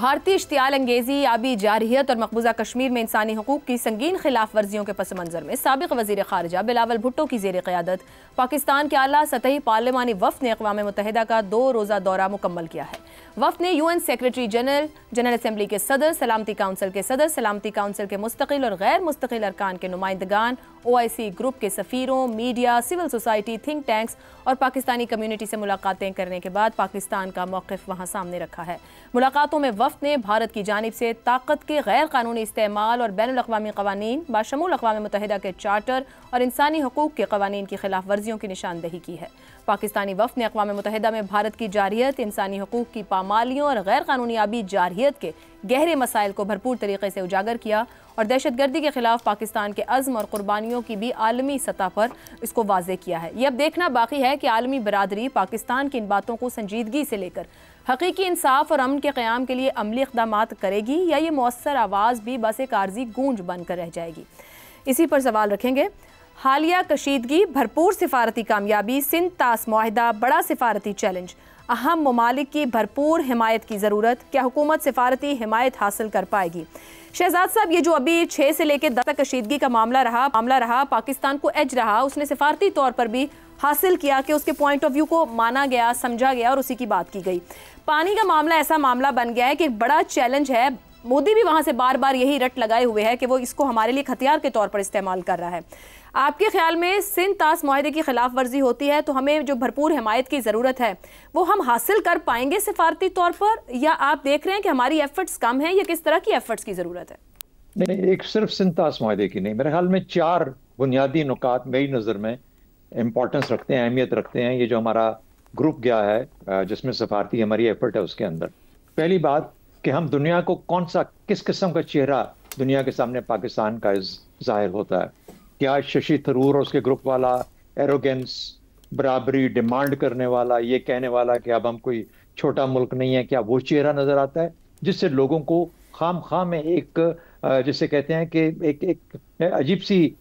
भारतीय इश्तियाल अंगेजी, आबी जारहियत और मकबूजा कश्मीर में इंसानी हकूक की संगीन खिलाफ वर्जियों के पस मंजर में साबिक वजीर खारजा बिलावल भुट्टो की जेर क़यादत पाकिस्तान के आला सतही पार्लिमानी वफ़द ने अक़वाम मुत्तहिदा का 2 रोज़ा दौरा मुकम्मल किया है। वफ़द ने UN secretary general, general assembly के सदर, सलामती काउंसिल के सदर, सलामती काउंसिल के मुस्तकिल और गैर मुस्तकिल अरकान के नुमाइंदगान, OIC ग्रुप के सफ़ीरों, media, civil society, think tanks और पाकिस्तानी कम्यूनिटी से मुलाकातें करने के बाद पाकिस्तान का मौक़िफ़ वहाँ सामने रखा है। मुलाकातों में वफ़द ने भारत की जानिब से ताकत के गैर कानूनी इस्तेमाल और बैनुल अक़वामी क़वानीन, बाशमूल अक़वाम मुत्तहिदा के चार्टर और इंसानी हकूक़ के क़वानीन की खिलाफ वर्जियों की निशानदही की है। पाकिस्तानी वफ़द ने अक़वाम मुत्तहिदा में भारत की जारहियत, इंसानी हकूक़ की पामालियों और गैर कानूनी आबी जारहियत के गहरे मसाइल को भरपूर तरीके से उजागर किया और दहशतगर्दी के खिलाफ पाकिस्तान के अज़्म और कुर्बानियों की भी आलमी सतह पर इसको वाज़ेह किया है। ये अब देखना बाकी है कि आलमी बरादरी पाकिस्तान की इन बातों को संजीदगी से लेकर हकीकी इंसाफ और अमन के क़याम के लिए अमली इक़दामात करेगी या ये मौसर आवाज़ भी बस एक आर्जी गूंज बनकर रह जाएगी। इसी पर सवाल रखेंगे। हालिया कशीदगी, भरपूर सिफारती कामयाबी, सिंध तास मुआहिदा, बड़ा सिफारती चैलेंज, अहम ममालिक की भरपूर हिमायत की ज़रूरत, क्या हुकूमत सिफारती हिमायत हासिल कर पाएगी? शहजाद साहब, ये जो अभी 6 से लेकर 10 तक कशीदगी का मामला रहा, पाकिस्तान को एज रहा, उसने सिफारती तौर पर भी हासिल किया कि उसके पॉइंट ऑफ व्यू को माना गया, समझा गया और उसी की बात की गई। पानी का मामला ऐसा मामला बन गया है कि एक बड़ा चैलेंज है। मोदी भी वहाँ से बार बार यही रट लगाए हुए है कि वो इसको हमारे लिए हथियार के तौर पर इस्तेमाल कर रहा है। आपके ख्याल में सिंध तास मुआहिदे की खिलाफ वर्जी होती है तो हमें जो भरपूर हिमायत की ज़रूरत है वो हम हासिल कर पाएंगे सिफारती तौर पर, या आप देख रहे हैं कि हमारी एफर्ट्स कम हैं, या किस तरह की एफर्ट्स की ज़रूरत है? नहीं, एक सिर्फ सिंध तास मुआहिदे की नहीं, मेरे ख्याल में 4 बुनियादी नुकात मेरी नज़र में इम्पोर्टेंस रखते हैं, अहमियत रखते हैं। ये जो हमारा ग्रुप गया है जिसमें सफारती हमारी एफर्ट है, उसके अंदर पहली बात कि हम दुनिया को किस किस्म का चेहरा दुनिया के सामने पाकिस्तान का जाहिर होता है। क्या शशि थरूर और उसके ग्रुप वाला एरोगेंस, बराबरी डिमांड करने वाला, ये कहने वाला कि अब हम कोई छोटा मुल्क नहीं है, क्या वो चेहरा नजर आता है जिससे लोगों को खाम में एक जिसे कहते हैं कि एक अजीब सी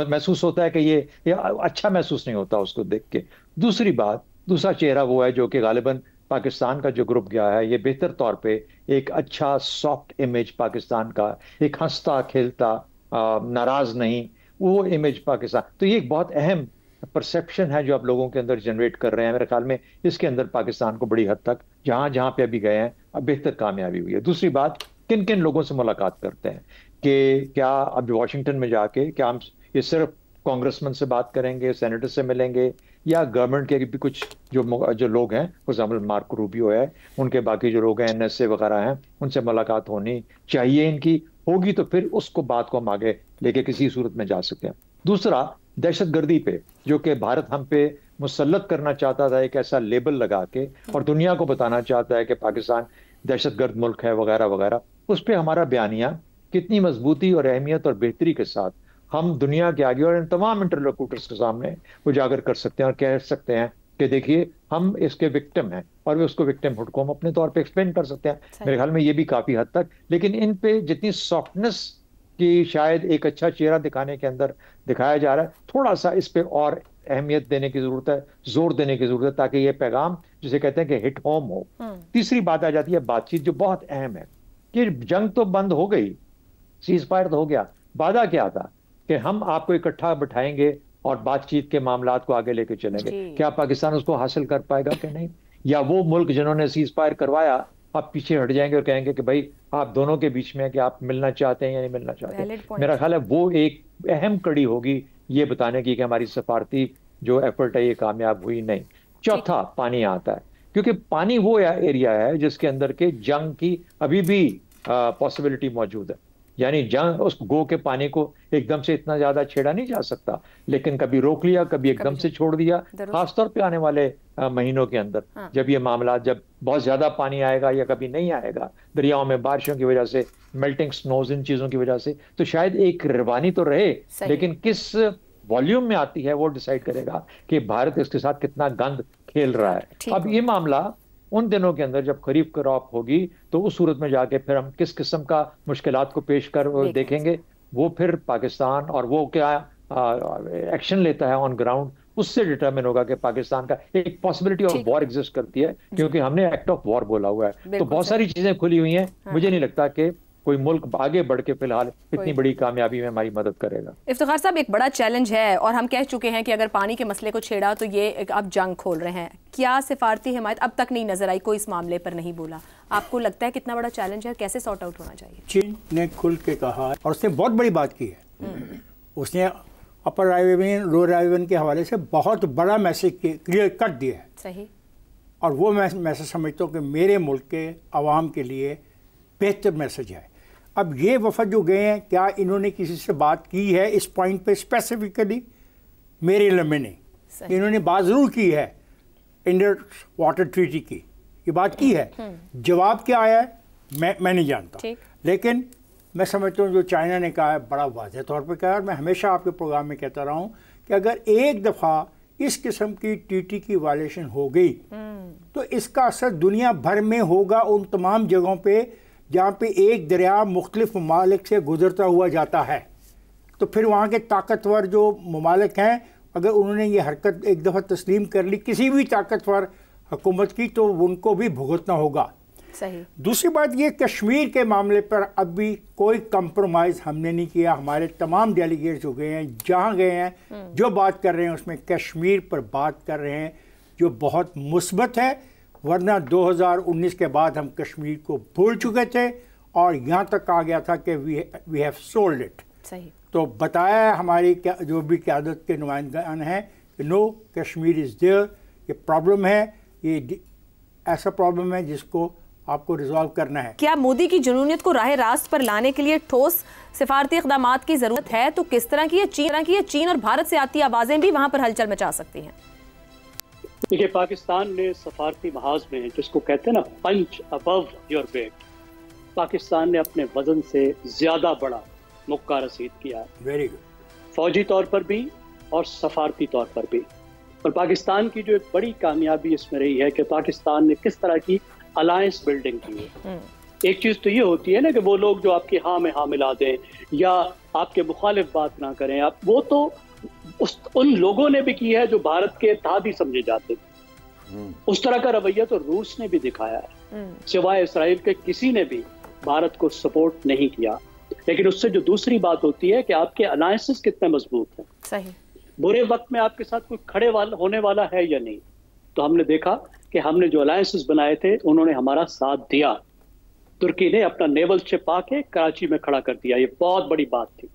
महसूस होता है कि ये अच्छा महसूस नहीं होता उसको देख के। दूसरा चेहरा वो है जो कि गालिबन पाकिस्तान का जो ग्रुप गया है, ये बेहतर तौर पे एक अच्छा सॉफ्ट इमेज पाकिस्तान का, एक हंसता खेलता नाराज नहीं, वो इमेज पाकिस्तान। तो ये एक बहुत अहम परसेप्शन है जो आप लोगों के अंदर जनरेट कर रहे हैं। मेरे ख्याल में इसके अंदर पाकिस्तान को बड़ी हद तक जहां पे अभी गए हैं अब बेहतर कामयाबी हुई है। दूसरी बात, किन किन लोगों से मुलाकात करते हैं, कि क्या अब वॉशिंगटन में जाके क्या हम ये सिर्फ कांग्रेसमैन से बात करेंगे, सेनेटर से मिलेंगे, या गवर्नमेंट के भी कुछ जो लोग हैं, फॉर एग्जाम्पल मार्को रूबियो है, उनके बाकी जो लोग हैं NSA वगैरह हैं, उनसे मुलाकात होनी चाहिए। इनकी होगी तो फिर उसको बात को हम आगे लेके किसी सूरत में जा सकते हैं। दूसरा, दहशतगर्दी पे जो कि भारत हम पे मुसल्लत करना चाहता था एक ऐसा लेबल लगा के, और दुनिया को बताना चाहता है कि पाकिस्तान दहशतगर्द मुल्क है वगैरह वगैरह, उस पर हमारा बयानिया कितनी मजबूती और अहमियत और बेहतरी के साथ हम दुनिया के आगे और इन तमाम इंटरलोक्यूटर्स के सामने उजागर कर सकते हैं और कह सकते हैं कि देखिए हम इसके विक्टिम हैं, और वे उसको विक्टिमहुड को हम अपने तौर पे एक्सप्लेन कर सकते हैं। मेरे ख्याल में ये भी काफी हद तक, लेकिन इन पे जितनी सॉफ्टनेस की शायद एक अच्छा चेहरा दिखाने के अंदर दिखाया जा रहा है, थोड़ा सा इस पे और अहमियत देने की जरूरत है, जोर देने की जरूरत है, ताकि ये पैगाम जिसे कहते हैं कि हिट होम हो। तीसरी बात आ जाती है बातचीत, जो बहुत अहम है कि जंग तो बंद हो गई, सीज फायर तो हो गया, वादा क्या था कि हम आपको इकट्ठा बिठाएंगे और बातचीत के मामलात को आगे लेके चलेंगे। क्या पाकिस्तान उसको हासिल कर पाएगा कि नहीं, या वो मुल्क जिन्होंने सीज फायर करवाया आप पीछे हट जाएंगे और कहेंगे कि भाई आप दोनों के बीच में कि आप मिलना चाहते हैं या नहीं मिलना चाहते हैं। मेरा ख्याल है वो एक अहम कड़ी होगी ये बताने की कि हमारी सफारती जो एफर्ट है ये कामयाब हुई नहीं। चौथा, पानी आता है, क्योंकि पानी वो एरिया है जिसके अंदर के जंग की अभी भी पॉसिबिलिटी मौजूद है। यानी जंग उस गो के पानी को एकदम से इतना ज्यादा छेड़ा नहीं जा सकता, लेकिन कभी रोक लिया, कभी एकदम से छोड़ दिया, खासतौर पे आने वाले महीनों के अंदर। जब ये मामला, जब बहुत ज्यादा पानी आएगा या कभी नहीं आएगा, दरियाओं में बारिशों की वजह से, मेल्टिंग स्नोज, इन चीजों की वजह से, तो शायद एक रवानी तो रहे, लेकिन किस वॉल्यूम में आती है वो डिसाइड करेगा कि भारत इसके साथ कितना गंद खेल रहा है। अब ये मामला उन दिनों के अंदर जब खरीफ क्रॉप होगी तो उस सूरत में जाके फिर हम किस किस्म का मुश्किलात को पेश कर देखेंगे, वो फिर पाकिस्तान और वो क्या एक्शन लेता है ऑन ग्राउंड, उससे डिटरमिन होगा कि पाकिस्तान का एक पॉसिबिलिटी ऑफ वॉर एग्जिस्ट करती है, क्योंकि हमने एक्ट ऑफ वॉर बोला हुआ है। तो बहुत सारी चीजें खुली हुई हैं। मुझे नहीं लगता कि कोई मुल्क आगे बढ़ के फिलहाल इतनी बड़ी कामयाबी में हमारी मदद करेगा। इफ्तिखार साहब, एक बड़ा चैलेंज है और हम कह चुके हैं कि अगर पानी के मसले को छेड़ा तो ये एक आप जंग खोल रहे हैं। क्या सिफारती हिमायत अब तक नहीं नजर आई, कोई इस मामले पर नहीं बोला? आपको लगता है कितना बड़ा चैलेंज है, कैसे सॉर्ट आउट होना चाहिए? चीन ने खुल के कहा और उसने बहुत बड़ी बात की है। उसने अपर रायवेन लोअर रायवेन के हवाले से बहुत बड़ा मैसेज क्लियर कर दिया है। सही। और वो मैसेज समझता हूँ कि मेरे मुल्क के अवाम के लिए बेहतर मैसेज है। अब ये वफद जो गए हैं, क्या इन्होंने किसी से बात की है इस पॉइंट पे स्पेसिफिकली? मेरे लम्हे नहीं। इन्होंने बात ज़रूर की है इंडर वाटर ट्रीटी की, ये बात की है। जवाब क्या आया है मैं नहीं जानता, लेकिन मैं समझता हूँ जो चाइना ने कहा है बड़ा वाज़ेह तौर पर कहा है। और मैं हमेशा आपके प्रोग्राम में कहता रहा हूँ कि अगर एक दफ़ा इस किस्म की टीटी की वायलेशन हो गई तो इसका असर दुनिया भर में होगा, उन तमाम जगहों पे जहाँ पे एक दरिया मुख्तलिफ ममालिक से गुजरता हुआ जाता है। तो फिर वहाँ के ताकतवर जो ममालिक हैं, अगर उन्होंने ये हरकत एक दफ़ा तस्लीम कर ली किसी भी ताकतवर हुकूमत की, तो उनको भी भुगतना होगा। सही। दूसरी बात ये, कश्मीर के मामले पर अब भी कोई कंप्रोमाइज़ हमने नहीं किया। हमारे तमाम डेलीगेट्स जो गए हैं, जहाँ गए हैं, जो बात कर रहे हैं उसमें कश्मीर पर बात कर रहे हैं, जो बहुत मुस्बत है। वरना 2019 के बाद हम कश्मीर को भूल चुके थे और यहाँ तक आ गया था कि वी हैव सोल्ड इट। सही। तो बताया है हमारी जो भी क़यादत के नुमाइंदान हैं कि नो, कश्मीर इज़ देयर, ये प्रॉब्लम है, ये ऐसा प्रॉब्लम है जिसको आपको रिजॉल्व करना है। क्या मोदी की जुनूनियत को राह रास्त पर लाने के लिए ठोस सिफारती इक़दामात की ज़रूरत है? तो किस तरह की ये चीन और भारत से आती आवाज़ें भी वहाँ पर हलचल मचा सकती हैं? देखिए, पाकिस्तान ने सफारती महाज में, जिसको कहते हैं ना पंच अबव योर वेट, पाकिस्तान ने अपने वजन से ज्यादा बड़ा मुक्का रसीद किया है। Very good. फौजी तौर पर भी और सफारती तौर पर भी। और पाकिस्तान की जो एक बड़ी कामयाबी इसमें रही है कि पाकिस्तान ने किस तरह की अलायंस बिल्डिंग की है। एक चीज तो ये होती है ना कि वो लोग जो आपकी हाँ में हाँ मिला दें या आपके मुखालिफ बात ना करें, आप वो तो उन लोगों ने भी की है जो भारत के इत्तेहादी समझे जाते थे। उस तरह का रवैया तो रूस ने भी दिखाया है, सिवाय इसराइल के किसी ने भी भारत को सपोर्ट नहीं किया। लेकिन उससे जो दूसरी बात होती है कि आपके अलायंसेस कितने मजबूत हैं। सही। बुरे वक्त में आपके साथ कोई खड़े होने वाला है या नहीं। तो हमने देखा कि हमने जो अलायंसेस बनाए थे उन्होंने हमारा साथ दिया। तुर्की ने अपना नेवल शिप आके कराची में खड़ा कर दिया, ये बहुत बड़ी बात थी।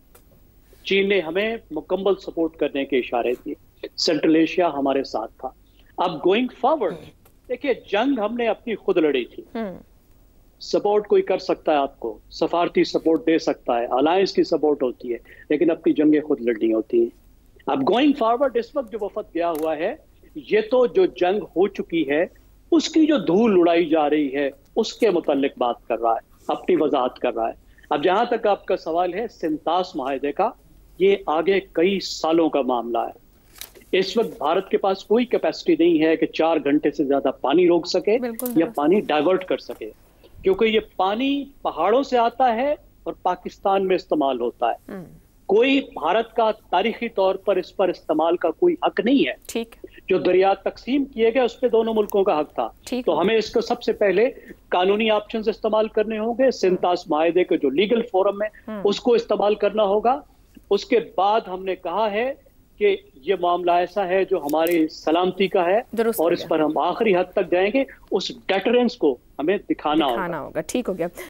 चीन ने हमें मुकम्मल सपोर्ट करने के इशारे दिए। सेंट्रल एशिया हमारे साथ था। अब गोइंग फॉरवर्ड देखिए, जंग हमने अपनी खुद लड़ी थी। सपोर्ट कोई कर सकता है, आपको सफारती सपोर्ट दे सकता है, अलायंस की सपोर्ट होती है, लेकिन अपनी जंगें खुद लड़नी होती हैं। अब गोइंग फॉरवर्ड इस वक्त जो वफद गया हुआ है, ये तो जो जंग हो चुकी है उसकी जो धूल उड़ाई जा रही है उसके मुतालिक बात कर रहा है, अपनी वजाहत कर रहा है। अब जहां तक आपका सवाल है सिंतास माहिदे का, ये आगे कई सालों का मामला है। इस वक्त भारत के पास कोई कैपेसिटी नहीं है कि 4 घंटे से ज्यादा पानी रोक सके या पानी डाइवर्ट कर सके, क्योंकि ये पानी पहाड़ों से आता है और पाकिस्तान में इस्तेमाल होता है। कोई भारत का तारीखी तौर पर इस पर इस्तेमाल का कोई हक नहीं है। ठीक। जो दरिया तकसीम किए गए उस पर दोनों मुल्कों का हक था। तो हमें इसको सबसे पहले कानूनी ऑप्शंस इस्तेमाल करने होंगे, सिंतास माहिदे के जो लीगल फोरम है उसको इस्तेमाल करना होगा। उसके बाद हमने कहा है कि ये मामला ऐसा है जो हमारी सलामती का है और इस पर हम आखिरी हद तक जाएंगे। उस डेटरेंस को हमें दिखाना होगा। ठीक हो गया।